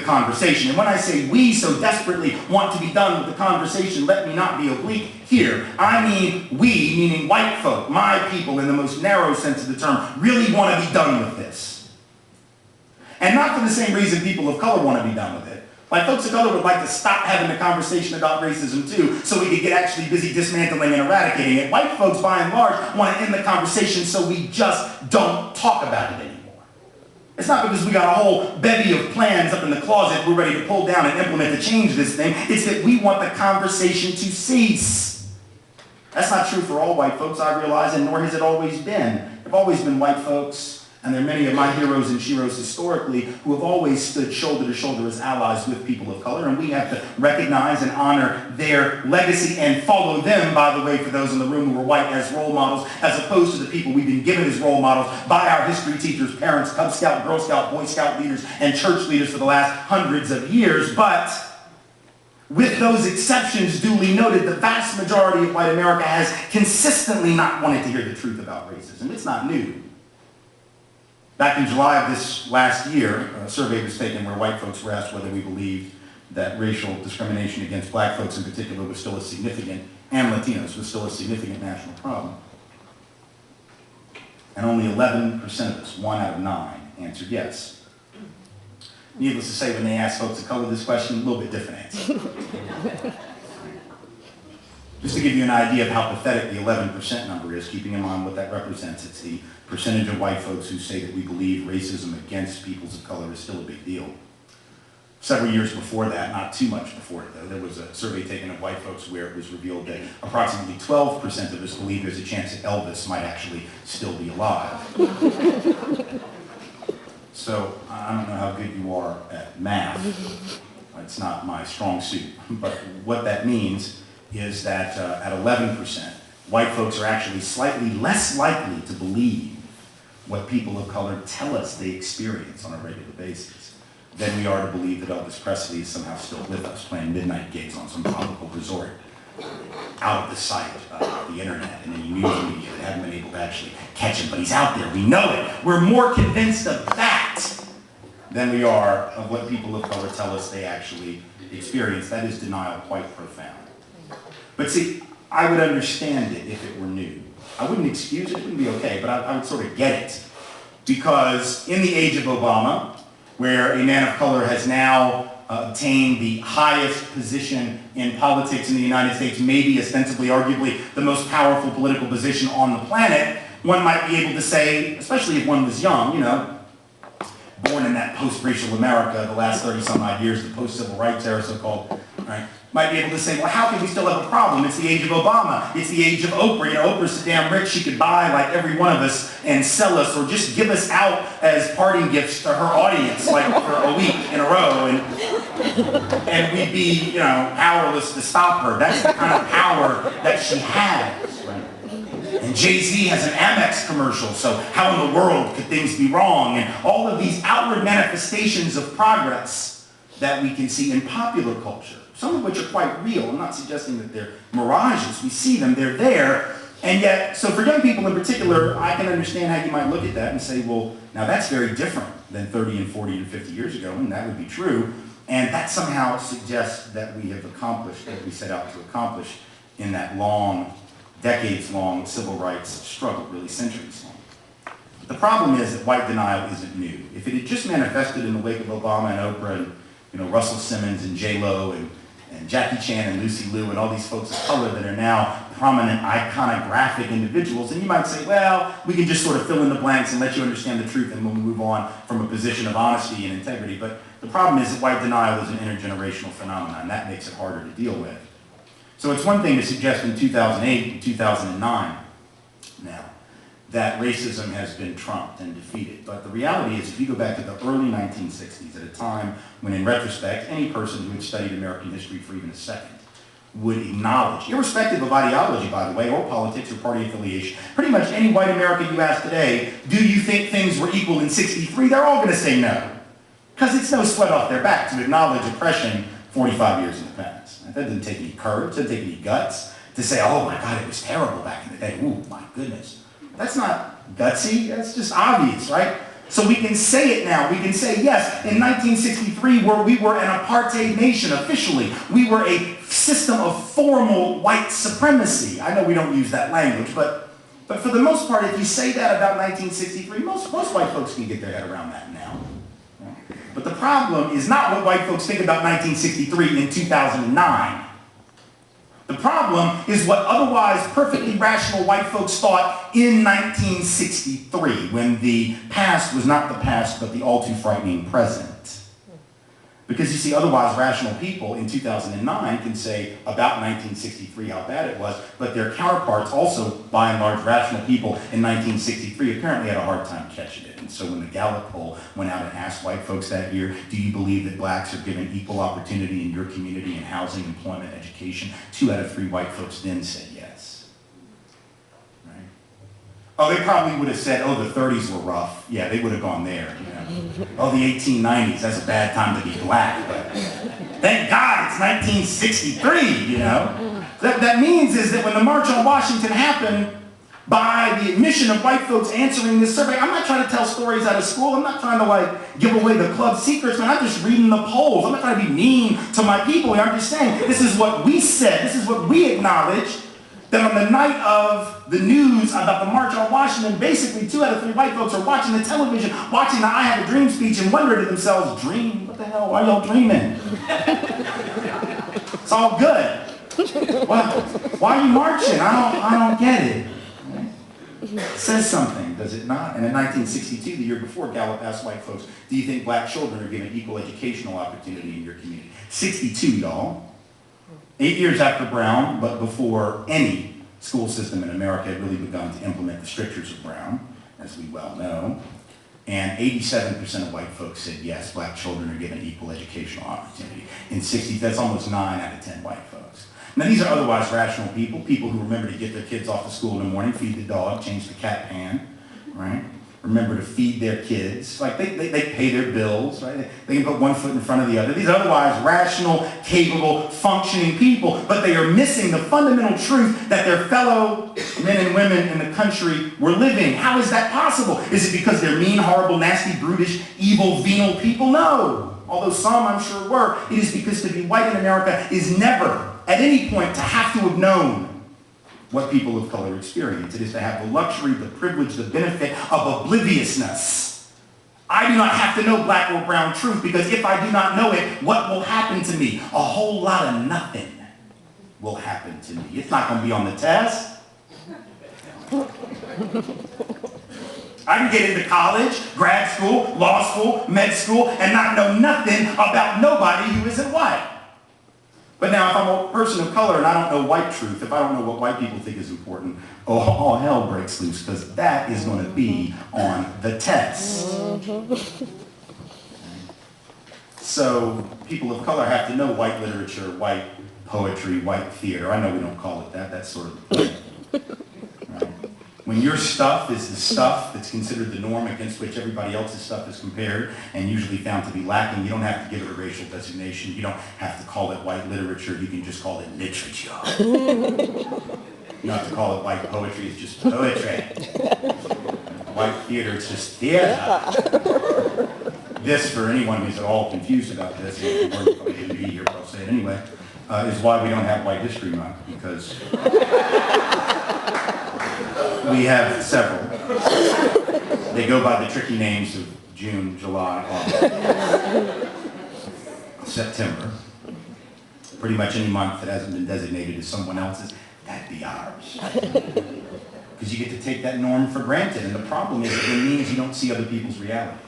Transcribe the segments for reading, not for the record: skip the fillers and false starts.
conversation. And when I say we so desperately want to be done with the conversation, let me not be oblique here. I mean we, meaning white folk, my people in the most narrow sense of the term, really want to be done with this. And not for the same reason people of color want to be done with it. Like folks of color would like to stop having the conversation about racism too, so we could get actually busy dismantling and eradicating it. White folks, by and large, want to end the conversation so we just don't talk about it anymore. It's not because we got a whole bevy of plans up in the closet we're ready to pull down and implement to change this thing. It's that we want the conversation to cease. That's not true for all white folks, I realize, and nor has it always been. There have always been white folks, and there are many of my heroes and sheroes historically who have always stood shoulder to shoulder as allies with people of color, and we have to recognize and honor their legacy and follow them, by the way, for those in the room who were white, as role models, as opposed to the people we've been given as role models by our history teachers, parents, Cub Scout, Girl Scout, Boy Scout leaders, and church leaders for the last hundreds of years. But with those exceptions duly noted, the vast majority of white America has consistently not wanted to hear the truth about racism. It's not new. Back in July of this last year, a survey was taken where white folks were asked whether we believed that racial discrimination against black folks in particular was still a significant, and Latinos, was still a significant national problem. And only 11% of us, 1 out of 9, answered yes. Needless to say, when they asked folks of color this question, a little bit different answer. Just to give you an idea of how pathetic the 11% number is, keeping in mind what that represents, it's the percentage of white folks who say that we believe racism against peoples of color is still a big deal. Several years before that, not too much before it though, there was a survey taken of white folks where it was revealed that approximately 12% of us believe there's a chance that Elvis might actually still be alive. So I don't know how good you are at math. It's not my strong suit. But what that means is that at 11%, white folks are actually slightly less likely to believe what people of color tell us they experience on a regular basis than we are to believe that Elvis Presley is somehow still with us, playing midnight gigs on some tropical resort, out of the sight of the internet and any news media that haven't been able to actually catch him, but he's out there, we know it. We're more convinced of that than we are of what people of color tell us they actually experience. That is denial quite profound. But see, I would understand it if it were new. I wouldn't excuse it, it wouldn't be okay, but I would sort of get it. Because in the age of Obama, where a man of color has now obtained the highest position in politics in the United States, maybe ostensibly, arguably, the most powerful political position on the planet, one might be able to say, especially if one was young, you know, born in that post-racial America, the last 30-some-odd years, the post-civil rights era, so-called, right, might be able to say, well, how can we still have a problem? It's the age of Obama. It's the age of Oprah. You know, Oprah's so damn rich, she could buy like every one of us and sell us or just give us out as parting gifts to her audience, like for a week in a row, and we'd be, you know, powerless to stop her. That's the kind of power that she has. Right? And Jay-Z has an Amex commercial, so how in the world could things be wrong? And all of these outward manifestations of progress that we can see in popular culture, some of which are quite real. I'm not suggesting that they're mirages. We see them, they're there. And yet, so for young people in particular, I can understand how you might look at that and say, well, now that's very different than 30 and 40 and 50 years ago, and that would be true. And that somehow suggests that we have accomplished what we set out to accomplish in that long, decades-long civil rights struggle, really centuries long. The problem is that white denial isn't new. If it had just manifested in the wake of Obama and Oprah and, you know, Russell Simmons and J-Lo and Jackie Chan and Lucy Liu and all these folks of color that are now prominent, iconographic individuals, and you might say, well, we can just sort of fill in the blanks and let you understand the truth and we'll move on from a position of honesty and integrity. But the problem is that white denial is an intergenerational phenomenon, and that makes it harder to deal with. So it's one thing to suggest in 2008 and 2009 now that racism has been trumped and defeated. But the reality is, if you go back to the early 1960s, at a time when, in retrospect, any person who had studied American history for even a second would acknowledge, irrespective of ideology, by the way, or politics or party affiliation, pretty much any white American you ask today, do you think things were equal in '63? They're all going to say no. Because it's no sweat off their back to acknowledge oppression 45 years in the past. That doesn't take any courage, doesn't take any guts to say, oh my God, it was terrible back in the day. Ooh, my goodness. That's not gutsy, that's just obvious, right? So we can say it now. We can say, yes, in 1963, we were an apartheid nation officially. We were a system of formal white supremacy. I know we don't use that language, but for the most part, if you say that about 1963, most white folks can get their head around that now. But the problem is not what white folks think about 1963 in 2009. The problem is what otherwise perfectly rational white folks thought in 1963, when the past was not the past, but the all too frightening present. Because you see, otherwise rational people in 2009 can say about 1963 how bad it was, but their counterparts, also by and large rational people in 1963, apparently had a hard time catching it. And so when the Gallup poll went out and asked white folks that year, do you believe that blacks are given equal opportunity in your community in housing, employment, education? 2 out of 3 white folks then said yes. Right? Oh, they probably would have said, oh, the 30s were rough. Yeah, they would have gone there. You know? Oh, the 1890s, that's a bad time to be black. But thank God it's 1963, you know? That means is that when the March on Washington happened, by the admission of white folks answering this survey, I'm not trying to tell stories out of school. I'm not trying to give away the club secrets, man. I'm just reading the polls. I'm not trying to be mean to my people. I'm just saying this is what we said. This is what we acknowledged. That on the night of the news about the March on Washington, basically 2 out of 3 white folks are watching the television, watching the I Have a Dream speech and wondering to themselves, dream? What the hell? Why are y'all dreaming? It's all good. Well, why are you marching? I don't get it. It says something, does it not? And in 1962, the year before, Gallup asked white folks, do you think black children are given equal educational opportunity in your community? 62, y'all. 8 years after Brown, but before any school system in America had really begun to implement the strictures of Brown, as we well know. And 87% of white folks said, yes, black children are given equal educational opportunity. In 60, that's almost 9 out of 10 white folks. Now, these are otherwise rational people who remember to get their kids off to school in the morning, feed the dog, change the cat pan, right? Remember to feed their kids. Like, they pay their bills, right? They can put one foot in front of the other. These are otherwise rational, capable, functioning people, but they are missing the fundamental truth that their fellow men and women in the country were living. How is that possible? Is it because they're mean, horrible, nasty, brutish, evil, venal people? No. Although some, I'm sure, were. It is because to be white in America is never, at any point, to have to have known what people of color experience. It is to have the luxury, the privilege, the benefit of obliviousness. I do not have to know black or brown truth, because if I do not know it, what will happen to me? A whole lot of nothing will happen to me. It's not going to be on the test. I can get into college, grad school, law school, med school, and not know nothing about nobody who isn't white. But now if I'm a person of color and I don't know white truth, if I don't know what white people think is important, all hell breaks loose, because that is going to be on the test. So people of color have to know white literature, white poetry, white theater. I know we don't call it that. That's sort of the point. Right? When your stuff is the stuff that's considered the norm against which everybody else's stuff is compared and usually found to be lacking, you don't have to give it a racial designation. You don't have to call it white literature. You can just call it literature. You don't have to call it white poetry. It's just poetry. White theater, it's just theater. This, for anyone who's at all confused about this, and we're going to be here, but I'll say it anyway, is why we don't have White History Month, because we have several. They go by the tricky names of June, July, August, September. Pretty much any month that hasn't been designated as someone else's, that'd be ours. Because you get to take that norm for granted, and the problem is that it means you don't see other people's reality.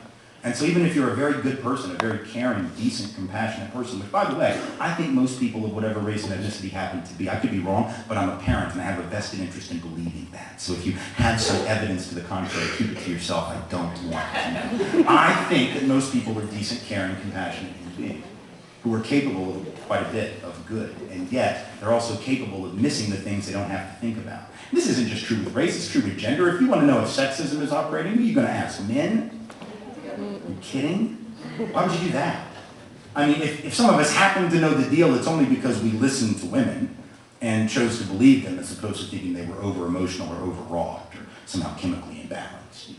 And so even if you're a very good person, a very caring, decent, compassionate person, which, by the way, I think most people of whatever race and ethnicity happen to be, I could be wrong, but I'm a parent and I have a vested interest in believing that. So if you have some evidence to the contrary, keep it to yourself. I don't want to know. I think that most people are decent, caring, compassionate human beings who are capable of quite a bit of good, and yet they're also capable of missing the things they don't have to think about. This isn't just true with race, it's true with gender. If you want to know if sexism is operating, who are you going to ask? Men? Are you kidding? Why would you do that? I mean, if some of us happen to know the deal, it's only because we listened to women and chose to believe them as opposed to thinking they were over-emotional or overwrought or somehow chemically imbalanced.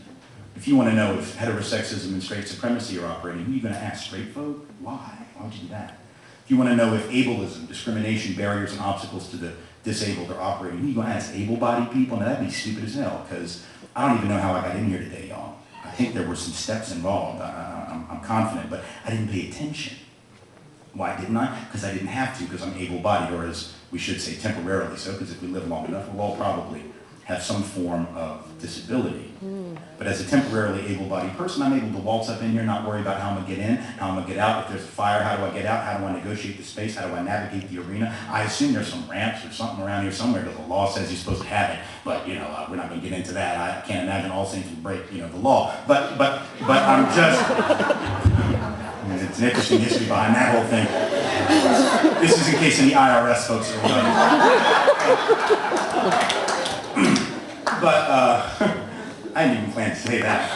If you want to know if heterosexism and straight supremacy are operating, who are you going to ask? Straight folk? Why? Why would you do that? If you want to know if ableism, discrimination, barriers, and obstacles to the disabled are operating, who are you going to ask? Able-bodied people? Now that'd be stupid as hell, because I don't even know how I got in here today, y'all. I think there were some steps involved. I'm confident, but I didn't pay attention. Why didn't I? Because I didn't have to, because I'm able-bodied, or as we should say, temporarily so, because if we live long enough, we'll all probably have some form of disability. But as a temporarily able-bodied person, I'm able to waltz up in here, not worry about how I'm going to get in, how I'm going to get out. If there's a fire, how do I get out? How do I negotiate the space? How do I navigate the arena? I assume there's some ramps or something around here somewhere that the law says you're supposed to have it. But, you know, we're not going to get into that. I can't imagine All Saints would break, you know, the law. But I'm just... It's an interesting history behind that whole thing. This is in case any IRS folks are wondering. But I didn't even plan to say that.